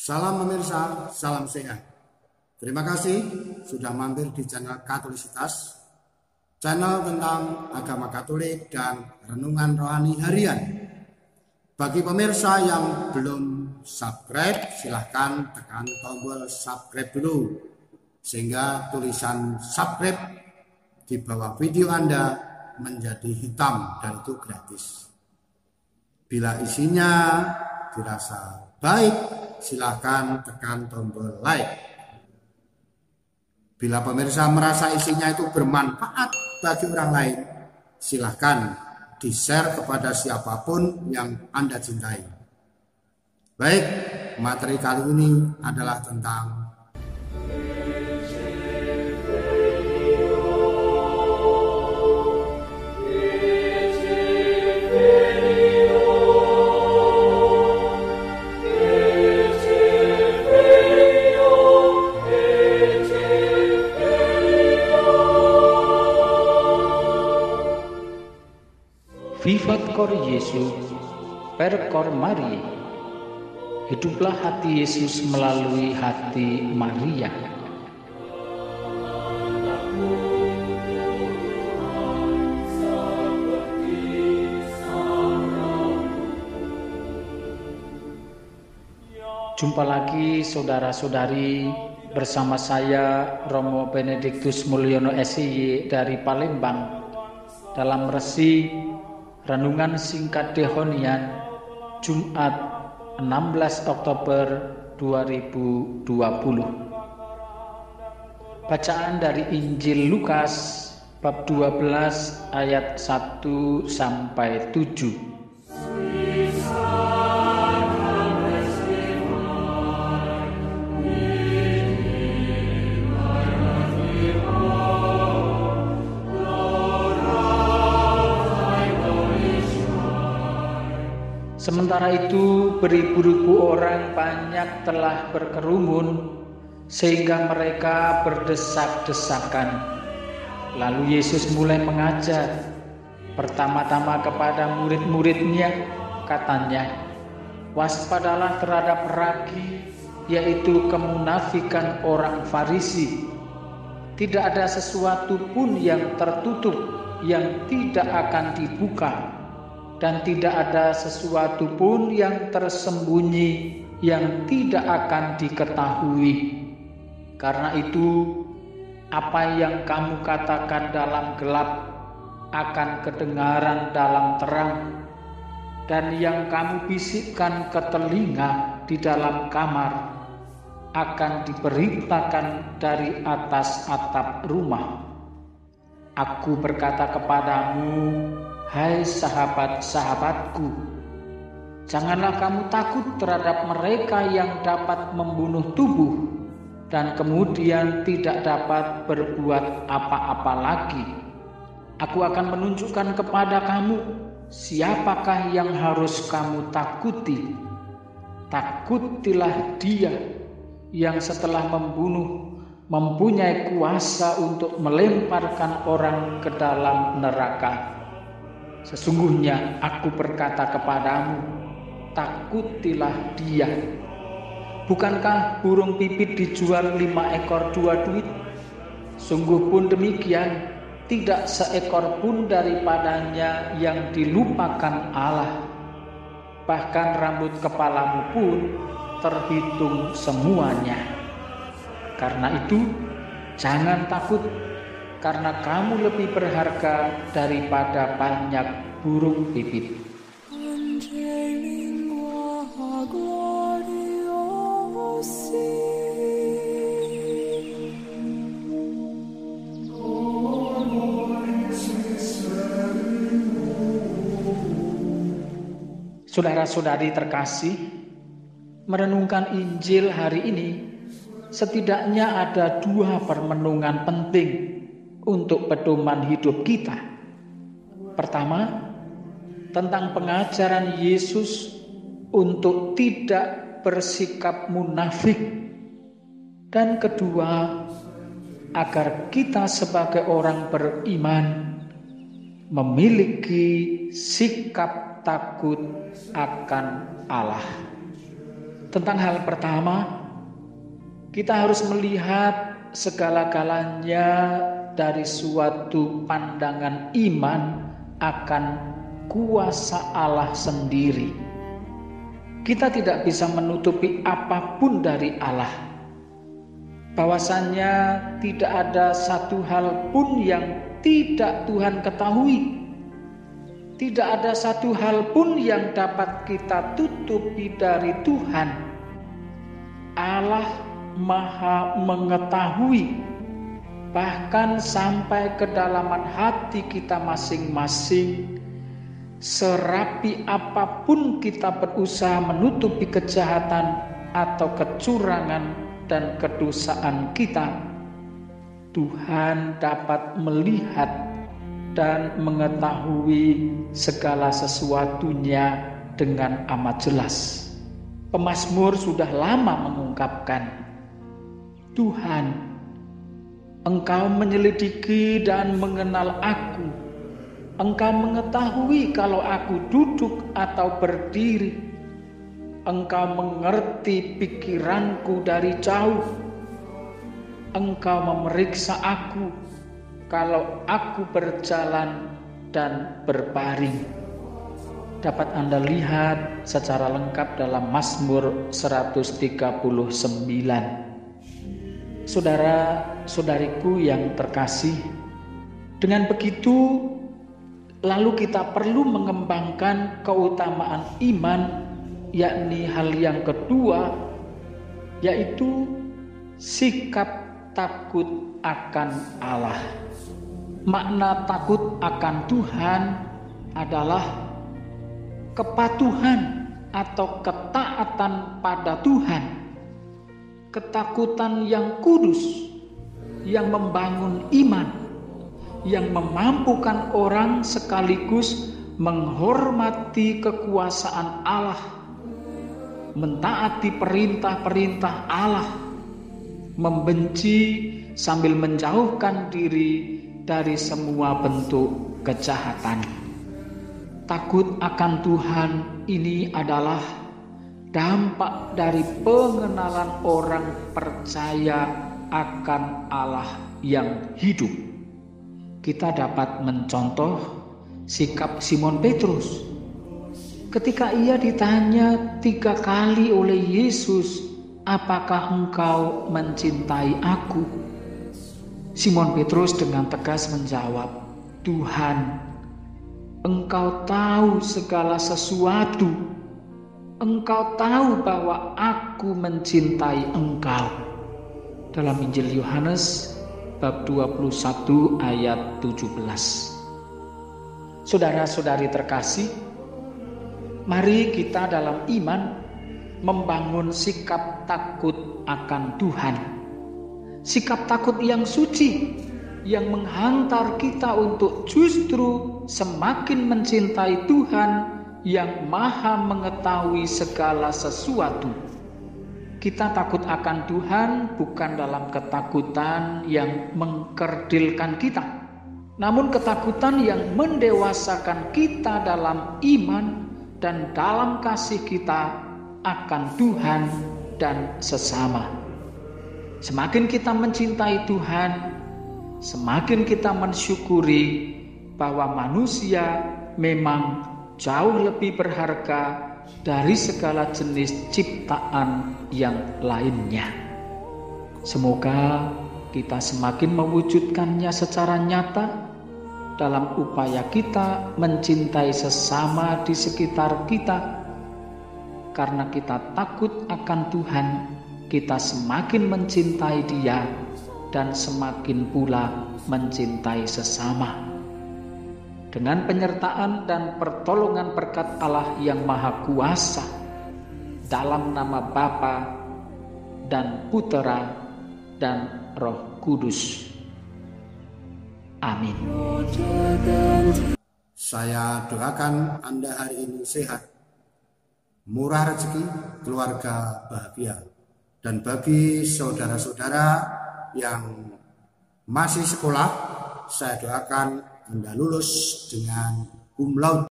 Salam pemirsa, salam sehat. Terima kasih sudah mampir di channel Katolisitas, channel tentang agama Katolik dan renungan rohani harian. Bagi pemirsa yang belum subscribe, silahkan tekan tombol subscribe dulu, sehingga tulisan subscribe di bawah video Anda menjadi hitam dan itu gratis. Bila isinya dirasa baik, silahkan tekan tombol like. Bila pemirsa merasa isinya itu bermanfaat bagi orang lain, silahkan di-share kepada siapapun yang Anda cintai. Baik, materi kali ini adalah tentang Vivat cor Jesu, per cor Maria. Hiduplah hati Yesus melalui hati Maria. Jumpa lagi saudara-saudari, bersama saya Romo Benediktus Mulyono SIY dari Palembang dalam resi Renungan Singkat Dehonian Jumat 16 Oktober 2020. Bacaan dari Injil Lukas bab 12 ayat 1 sampai 7. Sementara itu beribu-ribu orang banyak telah berkerumun sehingga mereka berdesak-desakan. Lalu Yesus mulai mengajar pertama-tama kepada murid-muridnya, katanya, "Waspadalah terhadap ragi, yaitu kemunafikan orang Farisi. Tidak ada sesuatu pun yang tertutup yang tidak akan dibuka, dan tidak ada sesuatu pun yang tersembunyi yang tidak akan diketahui. Karena itu, apa yang kamu katakan dalam gelap akan kedengaran dalam terang, dan yang kamu bisikkan ke telinga di dalam kamar akan diberitakan dari atas atap rumah. Aku berkata kepadamu, hai sahabat-sahabatku, janganlah kamu takut terhadap mereka yang dapat membunuh tubuh dan kemudian tidak dapat berbuat apa-apa lagi. Aku akan menunjukkan kepada kamu siapakah yang harus kamu takuti. Takutilah Dia yang setelah membunuh mempunyai kuasa untuk melemparkan orang ke dalam neraka. Sesungguhnya aku berkata kepadamu, takutilah Dia. Bukankah burung pipit dijual 5 ekor 2 duit? Sungguh pun demikian, tidak seekor pun daripadanya yang dilupakan Allah. Bahkan rambut kepalamu pun terhitung semuanya. Karena itu, jangan takut, karena kamu lebih berharga daripada banyak burung pipit. Saudara-saudari terkasih, merenungkan Injil hari ini setidaknya ada 2 permenungan penting untuk pedoman hidup kita. Pertama, tentang pengajaran Yesus untuk tidak bersikap munafik. Dan kedua, agar kita sebagai orang beriman memiliki sikap takut akan Allah. Tentang hal pertama, kita harus melihat segala-galanya dari suatu pandangan iman akan kuasa Allah sendiri. Kita tidak bisa menutupi apapun dari Allah. Bahwasannya tidak ada satu hal pun yang tidak Tuhan ketahui. Tidak ada satu hal pun yang dapat kita tutupi dari Tuhan. Allah Maha mengetahui, bahkan sampai kedalaman hati kita masing-masing. Serapi apapun kita berusaha menutupi kejahatan atau kecurangan dan kedosaan kita, Tuhan dapat melihat dan mengetahui segala sesuatunya dengan amat jelas. Pemazmur sudah lama mengungkapkan, Tuhan, Engkau menyelidiki dan mengenal aku. Engkau mengetahui kalau aku duduk atau berdiri. Engkau mengerti pikiranku dari jauh. Engkau memeriksa aku kalau aku berjalan dan berbaring. Dapat Anda lihat secara lengkap dalam Mazmur 139. Saudara-saudariku yang terkasih, dengan begitu lalu kita perlu mengembangkan keutamaan iman, yakni hal yang kedua, yaitu sikap takut akan Allah. Makna takut akan Tuhan adalah kepatuhan atau ketaatan pada Tuhan. Ketakutan yang kudus, yang membangun iman, yang memampukan orang sekaligus menghormati kekuasaan Allah, mentaati perintah-perintah Allah, membenci sambil menjauhkan diri dari semua bentuk kejahatan. Takut akan Tuhan ini adalah dampak dari pengenalan orang percaya akan Allah yang hidup. Kita dapat mencontoh sikap Simon Petrus ketika ia ditanya 3 kali oleh Yesus, apakah engkau mencintai aku? Simon Petrus dengan tegas menjawab, Tuhan, Engkau tahu segala sesuatu. Engkau tahu bahwa aku mencintai Engkau. Dalam Injil Yohanes bab 21 ayat 17. Saudara-saudari terkasih, mari kita dalam iman membangun sikap takut akan Tuhan. Sikap takut yang suci, yang menghantar kita untuk justru semakin mencintai Tuhan yang Maha mengetahui segala sesuatu. Kita takut akan Tuhan bukan dalam ketakutan yang mengkerdilkan kita, namun ketakutan yang mendewasakan kita dalam iman dan dalam kasih kita akan Tuhan dan sesama. Semakin kita mencintai Tuhan, semakin kita mensyukuri bahwa manusia memang jauh lebih berharga dari segala jenis ciptaan yang lainnya. Semoga kita semakin mewujudkannya secara nyata dalam upaya kita mencintai sesama di sekitar kita. Karena kita takut akan Tuhan, kita semakin mencintai Dia dan semakin pula mencintai sesama. Dengan penyertaan dan pertolongan berkat Allah yang Maha Kuasa, dalam nama Bapa dan Putera dan Roh Kudus. Amin. Saya doakan Anda hari ini sehat, murah rezeki, keluarga bahagia. Dan bagi saudara-saudara yang masih sekolah, saya doakan Anda lulus dengan cum laude.